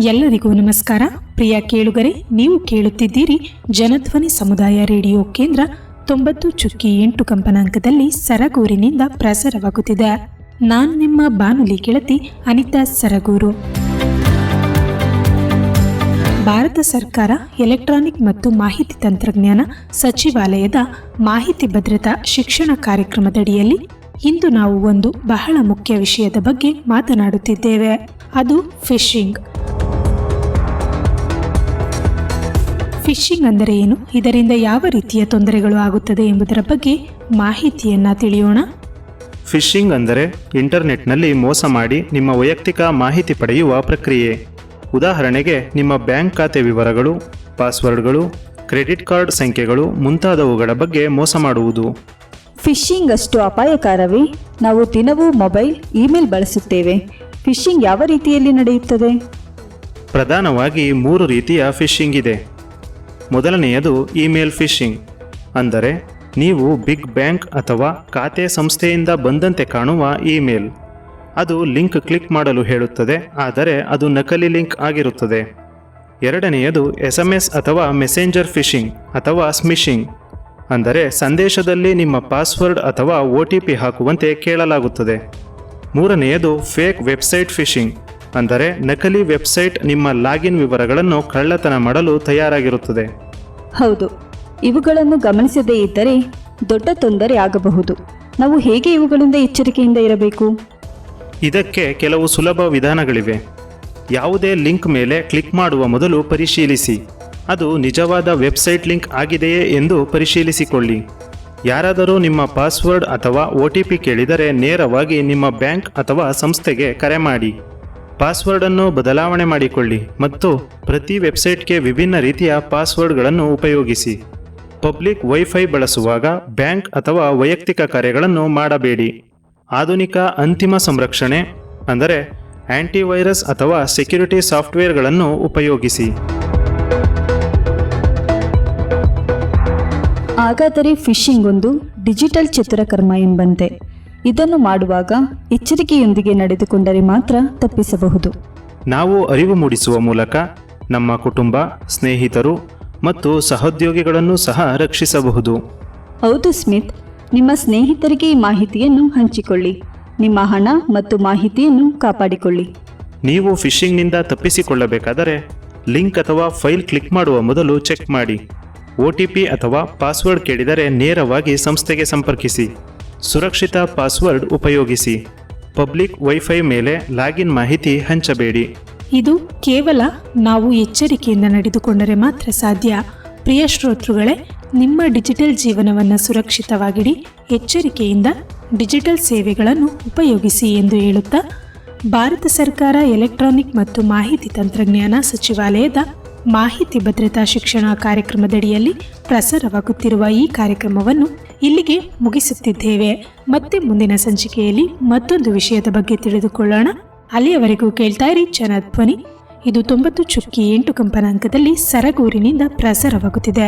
ಎಲ್ಲರಿಗೂ ನಮಸ್ಕಾರ. ಪ್ರಿಯ ಕೇಳುಗರೆ, ನೀವು ಕೇಳುತ್ತಿದ್ದೀರಿ ಜನಧ್ವನಿ ಸಮುದಾಯ ರೇಡಿಯೋ ಕೇಂದ್ರ 90.8 ಕಂಪನಾಂಕದಲ್ಲಿ ಸರಗೂರಿನಿಂದ ಪ್ರಸಾರವಾಗುತ್ತಿದೆ. ನಾನು ನಿಮ್ಮ ಬಾನುಲಿ ಗೆಳತಿ ಅನಿತಾ ಸರಗೂರು. ಭಾರತ ಸರ್ಕಾರ ಎಲೆಕ್ಟ್ರಾನಿಕ್ ಮತ್ತು ಮಾಹಿತಿ ತಂತ್ರಜ್ಞಾನ ಸಚಿವಾಲಯದ ಮಾಹಿತಿ ಭದ್ರತಾ ಶಿಕ್ಷಣ ಕಾರ್ಯಕ್ರಮದಡಿಯಲ್ಲಿ ಇಂದು ನಾವು ಒಂದು ಬಹಳ ಮುಖ್ಯ ವಿಷಯದ ಬಗ್ಗೆ ಮಾತನಾಡುತ್ತಿದ್ದೇವೆ. ಅದು ಫಿಶಿಂಗ್. ಫಿಶಿಂಗ್ ಅಂದರೆ ಏನು, ಇದರಿಂದ ಯಾವ ರೀತಿಯ ತೊಂದರೆಗಳು ಆಗುತ್ತದೆ ಎಂಬುದರ ಬಗ್ಗೆ ಮಾಹಿತಿಯನ್ನ ತಿಳಿಯೋಣ. ಫಿಶಿಂಗ್ ಅಂದರೆ ಇಂಟರ್ನೆಟ್ನಲ್ಲಿ ಮೋಸ ಮಾಡಿ ನಿಮ್ಮ ವೈಯಕ್ತಿಕ ಮಾಹಿತಿ ಪಡೆಯುವ ಪ್ರಕ್ರಿಯೆ. ಉದಾಹರಣೆಗೆ ನಿಮ್ಮ ಬ್ಯಾಂಕ್ ಖಾತೆ ವಿವರಗಳು, ಪಾಸ್ವರ್ಡ್ಗಳು, ಕ್ರೆಡಿಟ್ ಕಾರ್ಡ್ ಸಂಖ್ಯೆಗಳು ಮುಂತಾದವುಗಳ ಬಗ್ಗೆ ಮೋಸ ಮಾಡುವುದು. ಫಿಶಿಂಗ್ ಅಷ್ಟು ಅಪಾಯಕಾರವೇ? ನಾವು ದಿನವೂ ಮೊಬೈಲ್, ಇಮೇಲ್ ಬಳಸುತ್ತೇವೆ. ಫಿಶಿಂಗ್ ಯಾವ ರೀತಿಯಲ್ಲಿ ನಡೆಯುತ್ತದೆ? ಪ್ರಧಾನವಾಗಿ 3 ರೀತಿಯ ಫಿಶಿಂಗ್ ಇದೆ. ಮೊದಲನೆಯದು ಇಮೇಲ್ ಫಿಶಿಂಗ್. ಅಂದರೆ ನೀವು ಬಿಗ್ ಬ್ಯಾಂಕ್ ಅಥವಾ ಖಾತೆ ಸಂಸ್ಥೆಯಿಂದ ಬಂದಂತೆ ಕಾಣುವ ಇಮೇಲ್. ಅದು ಲಿಂಕ್ ಕ್ಲಿಕ್ ಮಾಡಲು ಹೇಳುತ್ತದೆ, ಆದರೆ ಅದು ನಕಲಿ ಲಿಂಕ್ ಆಗಿರುತ್ತದೆ. ಎರಡನೆಯದು SMS ಅಥವಾ ಮೆಸೆಂಜರ್ ಫಿಶಿಂಗ್ ಅಥವಾ ಸ್ಮಿಶಿಂಗ್. ಅಂದರೆ ಸಂದೇಶದಲ್ಲಿ ನಿಮ್ಮ ಪಾಸ್ವರ್ಡ್ ಅಥವಾ OTP ಹಾಕುವಂತೆ ಕೇಳಲಾಗುತ್ತದೆ. ಮೂರನೆಯದು ಫೇಕ್ ವೆಬ್ಸೈಟ್ ಫಿಶಿಂಗ್. ಅಂದರೆ ನಕಲಿ ವೆಬ್ಸೈಟ್ ನಿಮ್ಮ ಲಾಗಿನ್ ವಿವರಗಳನ್ನು ಕಳ್ಳತನ ಮಾಡಲು ತಯಾರಾಗಿರುತ್ತದೆ. ಹೌದು, ಇವುಗಳನ್ನು ಗಮನಿಸದೇ ಇದ್ದರೆ ದೊಡ್ಡ ತೊಂದರೆ ಆಗಬಹುದು. ನಾವು ಹೇಗೆ ಇವುಗಳಿಂದ ಎಚ್ಚರಿಕೆಯಿಂದ ಇರಬೇಕು? ಇದಕ್ಕೆ ಕೆಲವು ಸುಲಭ ವಿಧಾನಗಳಿವೆ. ಯಾವುದೇ ಲಿಂಕ್ ಮೇಲೆ ಕ್ಲಿಕ್ ಮಾಡುವ ಮೊದಲು ಪರಿಶೀಲಿಸಿ, ಅದು ನಿಜವಾದ ವೆಬ್ಸೈಟ್ ಲಿಂಕ್ ಆಗಿದೆಯೇ ಎಂದು ಪರಿಶೀಲಿಸಿಕೊಳ್ಳಿ. ಯಾರಾದರೂ ನಿಮ್ಮ ಪಾಸ್ವರ್ಡ್ ಅಥವಾ OTP ಕೇಳಿದರೆ ನೇರವಾಗಿ ನಿಮ್ಮ ಬ್ಯಾಂಕ್ ಅಥವಾ ಸಂಸ್ಥೆಗೆ ಕರೆ ಮಾಡಿ. ಪಾಸ್ವರ್ಡನ್ನು ಬದಲಾವಣೆ ಮಾಡಿಕೊಳ್ಳಿ ಮತ್ತು ಪ್ರತಿ ವೆಬ್ಸೈಟ್ಗೆ ವಿಭಿನ್ನ ರೀತಿಯ ಪಾಸ್ವರ್ಡ್ಗಳನ್ನು ಉಪಯೋಗಿಸಿ. ಪಬ್ಲಿಕ್ ವೈಫೈ ಬಳಸುವಾಗ ಬ್ಯಾಂಕ್ ಅಥವಾ ವೈಯಕ್ತಿಕ ಕಾರ್ಯಗಳನ್ನು ಮಾಡಬೇಡಿ. ಆಧುನಿಕ ಅಂತಿಮ ಸಂರಕ್ಷಣೆ ಅಂದರೆ ಆಂಟಿವೈರಸ್ ಅಥವಾ ಸೆಕ್ಯುರಿಟಿ ಸಾಫ್ಟ್ವೇರ್ಗಳನ್ನು ಉಪಯೋಗಿಸಿ. ಹಾಗಾದರೆ ಫಿಶಿಂಗ್ ಒಂದು ಡಿಜಿಟಲ್ ಚಿತ್ರಕರ್ಮ ಎಂಬಂತೆ. ಇದನ್ನು ಮಾಡುವಾಗ ಎಚ್ಚರಿಕೆಯೊಂದಿಗೆ ನಡೆದುಕೊಂಡರೆ ಮಾತ್ರ ತಪ್ಪಿಸಬಹುದು. ನಾವು ಅರಿವು ಮೂಡಿಸುವ ಮೂಲಕ ನಮ್ಮ ಕುಟುಂಬ, ಸ್ನೇಹಿತರು ಮತ್ತು ಸಹೋದ್ಯೋಗಿಗಳನ್ನು ಸಹ ರಕ್ಷಿಸಬಹುದು. ಹೌದು ಸ್ಮಿತ್, ನಿಮ್ಮ ಸ್ನೇಹಿತರಿಗೆ ಈ ಮಾಹಿತಿಯನ್ನು ಹಂಚಿಕೊಳ್ಳಿ. ನಿಮ್ಮ ಹಣ ಮತ್ತು ಮಾಹಿತಿಯನ್ನು ಕಾಪಾಡಿಕೊಳ್ಳಿ. ನೀವು ಫಿಶಿಂಗ್ನಿಂದ ತಪ್ಪಿಸಿಕೊಳ್ಳಬೇಕಾದರೆ ಲಿಂಕ್ ಅಥವಾ ಫೈಲ್ ಕ್ಲಿಕ್ ಮಾಡುವ ಮೊದಲು ಚೆಕ್ ಮಾಡಿ. OTP ಅಥವಾ ಪಾಸ್ವರ್ಡ್ ಕೇಳಿದರೆ ನೇರವಾಗಿ ಸಂಸ್ಥೆಗೆ ಸಂಪರ್ಕಿಸಿ. ಸುರಕ್ಷಿತ ಪಾಸ್ವರ್ಡ್ ಉಪಯೋಗಿಸಿ. ಪಬ್ಲಿಕ್ ವೈಫೈ ಮೇಲೆ ಲಾಗಿನ್ ಮಾಹಿತಿ ಹಂಚಬೇಡಿ. ಇದು ಕೇವಲ ನಾವು ಎಚ್ಚರಿಕೆಯಿಂದ ನಡೆದುಕೊಂಡರೆ ಮಾತ್ರ ಸಾಧ್ಯ. ಪ್ರಿಯ ಶ್ರೋತೃಗಳೇ, ನಿಮ್ಮ ಡಿಜಿಟಲ್ ಜೀವನವನ್ನು ಸುರಕ್ಷಿತವಾಗಿಡಿ, ಎಚ್ಚರಿಕೆಯಿಂದ ಡಿಜಿಟಲ್ ಸೇವೆಗಳನ್ನು ಉಪಯೋಗಿಸಿ ಎಂದು ಹೇಳುತ್ತಾ, ಭಾರತ ಸರ್ಕಾರ ಎಲೆಕ್ಟ್ರಾನಿಕ್ ಮತ್ತು ಮಾಹಿತಿ ತಂತ್ರಜ್ಞಾನ ಸಚಿವಾಲಯದ ಮಾಹಿತಿ ಭದ್ರತಾ ಶಿಕ್ಷಣ ಕಾರ್ಯಕ್ರಮದಡಿಯಲ್ಲಿ ಪ್ರಸಾರವಾಗುತ್ತಿರುವ ಈ ಕಾರ್ಯಕ್ರಮವನ್ನು ಇಲ್ಲಿಗೆ ಮುಗಿಸುತ್ತಿದ್ದೇವೆ. ಮತ್ತೆ ಮುಂದಿನ ಸಂಚಿಕೆಯಲ್ಲಿ ಮತ್ತೊಂದು ವಿಷಯದ ಬಗ್ಗೆ ತಿಳಿದುಕೊಳ್ಳೋಣ. ಅಲ್ಲಿಯವರೆಗೂ ಕೇಳ್ತಾ ಇರಿ ಜನಧ್ವನಿ. ಇದು 90.8 ಕಂಪನಾಂಕದಲ್ಲಿ ಸರಗೂರಿನಿಂದ ಪ್ರಸಾರವಾಗುತ್ತಿದೆ.